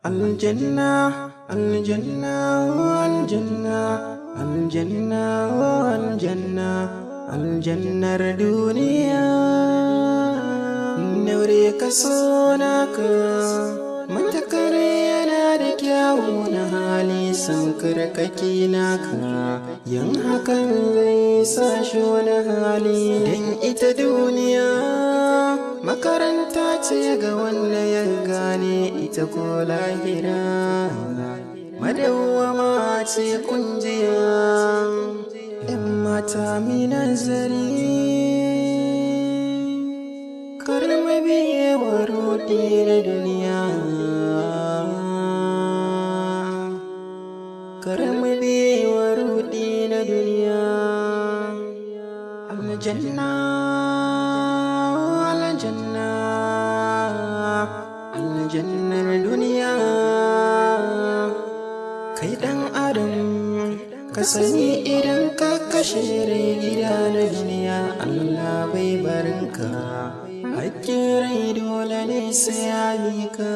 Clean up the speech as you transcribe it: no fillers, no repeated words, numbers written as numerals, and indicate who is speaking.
Speaker 1: Aljanna, aljanna, aljanna, aljanna, aljanna, aljannar duniya. Daure ka so naka, matakar yana da kyawu na hali sankar kake naka. Yin hakan zai sa shi wani hali don ita duniya. Makaranta ce ga wanda ya gane ita ko lahira, madawwama ce kunjiya. ‘Yan mata mi nazari, kar mu biye wa ruɗi na duniya, kar mu biye wa ruɗi na duniya. Aljanna, aljanna, aljannar duniya. Kai ɗan adam ka sani idan ka kashe rai gida na duniya, Allah bai barinka, hakkin rai dole ne sai ya bi ka.